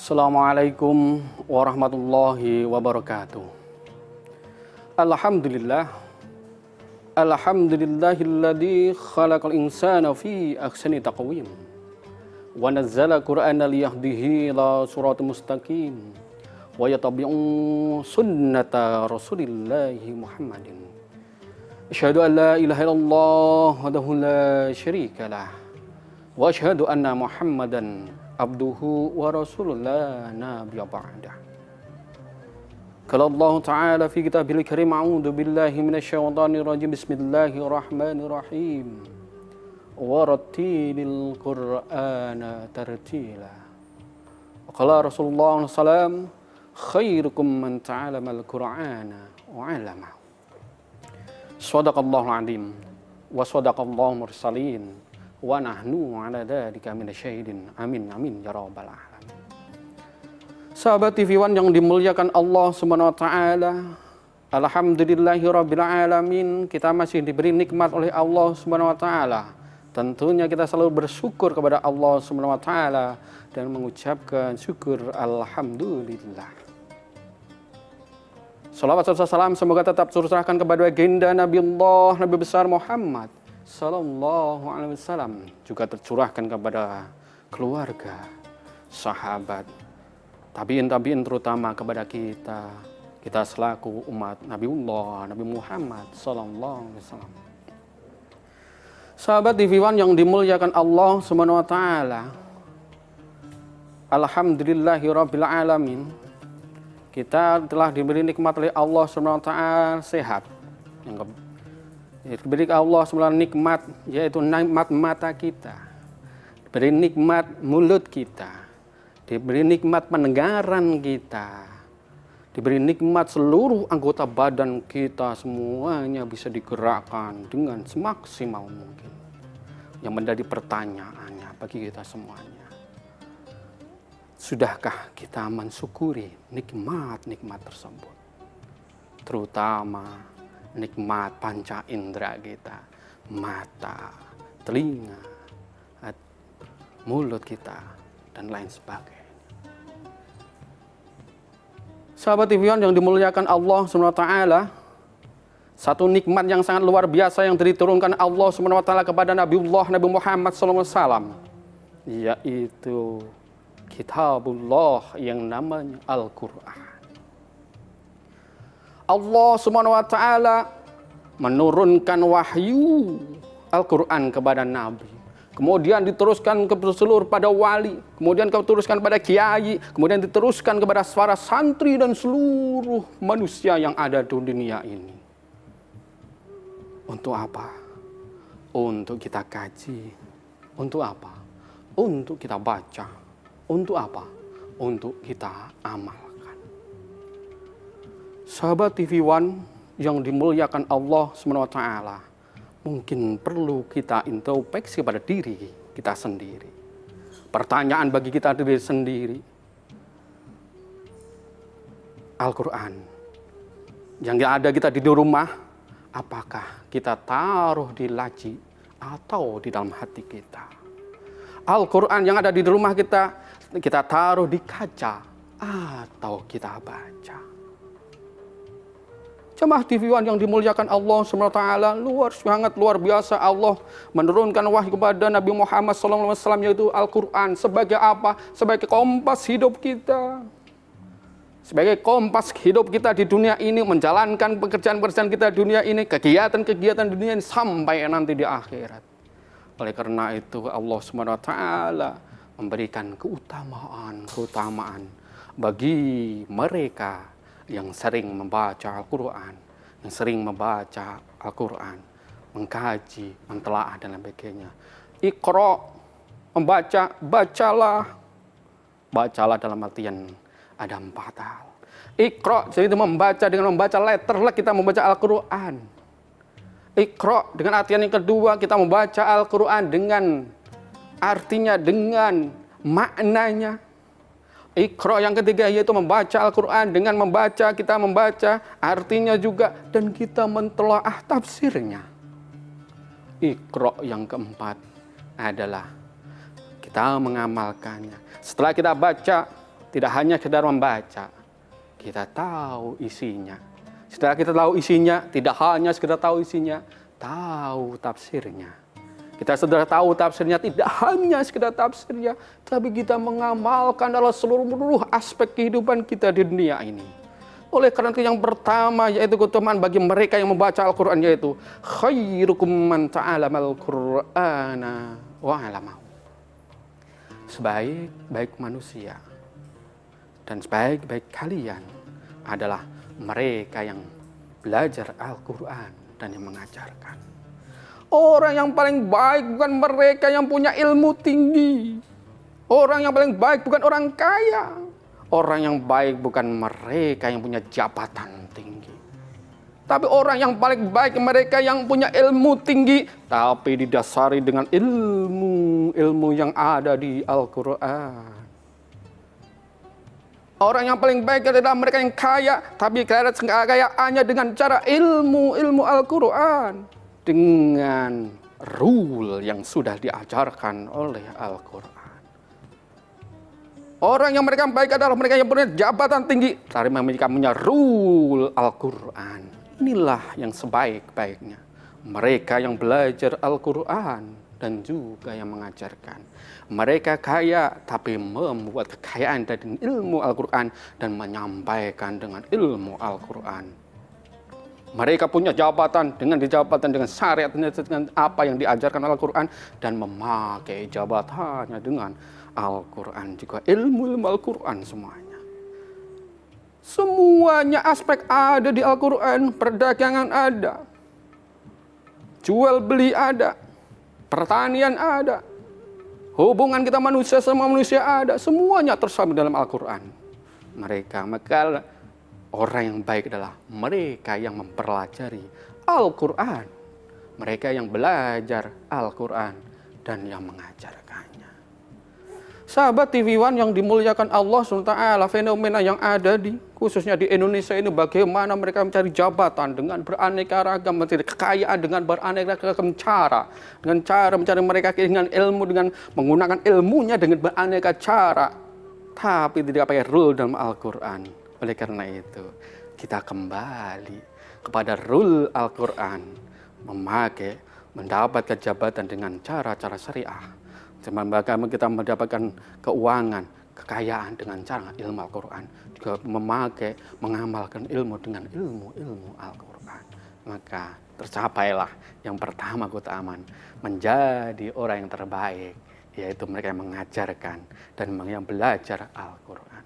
Assalamualaikum warahmatullahi wabarakatuh. Alhamdulillah. Alhamdulillahilladzi khalaqal insana fi ahsani taqwim. Wa nazzala Qur'ana liyahdihi ila siratal mustaqim. Wa yattabi'u sunnata Rasulillahi Muhammadin. Asyhadu an la ilaha illallah wahdahu la syarika lah. Wa asyhadu anna Muhammadan abduhu wa rasulullah nabiyya ba'dah. Qala Allah Ta'ala fi kitabil karim a'udzu billahi minasyaitonir rajim bismillahirrahmanirrahim wa rattilil qur'ana tartila. Qala Rasulullah sallallahu khairukum man ta'allamal qur'ana wa 'allamahu. Shadaqallahul 'azim wa shadaqallahu mursalin wa nahnu ala dzalika minasyahidin. Amin amin ya rabbal alamin. Sahabat TV One yang dimuliakan Allah Subhanahu wa taala, alhamdulillahirabbil alamin, kita masih diberi nikmat oleh Allah Subhanahu wa taala. Tentunya kita selalu bersyukur kepada Allah Subhanahu wa taala dan mengucapkan syukur alhamdulillah. Salawat serta salam semoga tetap tercurahkan kepada baginda Nabi Allah, Nabi besar Muhammad Sallallahu alaihi wasallam, juga tercurahkan kepada keluarga, sahabat, tabi'in terutama kepada kita selaku umat Nabiullah, Nabi Muhammad Sallallahu alaihi wasallam. Sahabat TV One yang dimuliakan Allah Subhanahu wa taala, alhamdulillahirabbil alamin, kita telah diberi nikmat oleh Allah Subhanahu wa taala sehat. Diberi Allah semula nikmat, yaitu nikmat mata kita, diberi nikmat mulut kita, diberi nikmat pendengaran kita, diberi nikmat seluruh anggota badan kita, semuanya bisa digerakkan dengan semaksimal mungkin. Yang menjadi pertanyaannya bagi kita semuanya, sudahkah kita mensyukuri nikmat-nikmat tersebut? Terutama nikmat panca indera kita, mata, telinga, mulut kita, dan lain sebagainya. Sahabat TV One yang dimuliakan Allah Subhanahu wa taala, satu nikmat yang sangat luar biasa yang diturunkan Allah Subhanahu wa taala kepada Nabiullah Nabi Muhammad sallallahu alaihi wasallam, yaitu kitabullah yang namanya Al-Qur'an. Allah Subhanahu wa taala menurunkan wahyu Al-Qur'an kepada Nabi. Kemudian diteruskan ke seluruh pada wali, kemudian diteruskan pada kiai, kemudian diteruskan kepada para santri dan seluruh manusia yang ada di dunia ini. Untuk apa? Untuk kita kaji. Untuk apa? Untuk kita baca. Untuk apa? Untuk kita amal. Sahabat TV One yang dimuliakan Allah SWT, mungkin perlu kita introspeksi pada diri kita sendiri. Pertanyaan bagi kita diri sendiri, Al-Quran yang ada kita di rumah, apakah kita taruh di laci atau di dalam hati kita? Al-Quran yang ada di rumah kita taruh di kaca atau kita baca? Jemaah TV One yang dimuliakan Allah SWT, sangat luar biasa Allah menurunkan wahyu kepada Nabi Muhammad SAW, yaitu Al-Quran. Sebagai apa? Sebagai kompas hidup kita. Sebagai kompas hidup kita di dunia ini, menjalankan pekerjaan-pekerjaan kita di dunia ini, kegiatan-kegiatan di dunia ini, sampai nanti di akhirat. Oleh karena itu Allah SWT memberikan keutamaan bagi mereka yang sering membaca Al-Quran, yang sering membaca Al-Quran, mengkaji, mentelaah dan sebagainya. Iqra, membaca, bacalah. Bacalah dalam artian ada 4 hal. Iqra, jadi itu membaca, dengan membaca letterlah kita membaca Al-Quran. Iqra dengan artian yang kedua, kita membaca Al-Quran dengan artinya, dengan maknanya. Iqra yang ketiga yaitu membaca Al-Quran, dengan membaca kita membaca artinya juga, dan kita mentelaah tafsirnya. Iqra yang keempat adalah kita mengamalkannya. Setelah kita baca, Tidak hanya sekedar membaca, kita tahu isinya. Setelah kita tahu isinya, tidak hanya sekedar tahu isinya, tahu tafsirnya. Kita sudah tahu tafsirnya, tidak hanya sekedar tafsirnya, tapi kita mengamalkan dalam seluruh aspek kehidupan kita di dunia ini. Oleh karena itu yang pertama yaitu keutamaan bagi mereka yang membaca Al-Quran, yaitu khairukum man ta'alamal Qur'ana wa 'allamahu. Sebaik-baik manusia dan sebaik-baik kalian adalah mereka yang belajar Al-Quran dan yang mengajarkan. Orang yang paling baik bukan mereka yang punya ilmu tinggi. Orang yang paling baik bukan orang kaya. Orang yang baik bukan mereka yang punya jabatan tinggi. Tapi orang yang paling baik mereka yang punya ilmu tinggi, tapi didasari dengan ilmu yang ada di Al-Quran. Orang yang paling baik adalah mereka yang kaya, tapi kekayaannya dengan cara ilmu Al-Quran. Dengan rule yang sudah diajarkan oleh Al-Quran. Orang yang mereka baik adalah mereka yang punya jabatan tinggi, tapi mereka punya rule Al-Quran. Inilah yang sebaik-baiknya. Mereka yang belajar Al-Quran dan juga yang mengajarkan. Mereka kaya tapi membuat kekayaan dari ilmu Al-Quran dan menyampaikan dengan ilmu Al-Quran. Mereka punya jabatan dengan syariat, dengan apa yang diajarkan Al-Quran, dan memakai jabatannya dengan Al-Quran juga, ilmu Al-Quran semuanya. Semuanya aspek ada di Al-Quran. Perdagangan ada, jual beli ada, pertanian ada, hubungan kita manusia sama manusia ada, semuanya tersambung dalam Al-Quran. Maka orang yang baik adalah mereka yang mempelajari Al-Quran, mereka yang belajar Al-Quran dan yang mengajarkannya. Sahabat TV One yang dimuliakan Allah SWT, fenomena yang ada khususnya di Indonesia ini, bagaimana mereka mencari jabatan dengan beraneka ragam, mencari kekayaan dengan beraneka ragam cara, dengan cara mencari mereka dengan ilmu, dengan menggunakan ilmunya dengan beraneka cara, tapi tidak pakai rule dalam Al-Quran. Oleh karena itu, kita kembali kepada rule Al-Quran, mendapatkan jabatan dengan cara-cara syariah. Bagaimana kita mendapatkan keuangan, kekayaan dengan cara ilmu Al-Quran. Juga mengamalkan ilmu dengan ilmu Al-Quran. Maka tercapailah yang pertama keutamaan, menjadi orang yang terbaik, yaitu mereka yang mengajarkan dan yang belajar Al-Quran.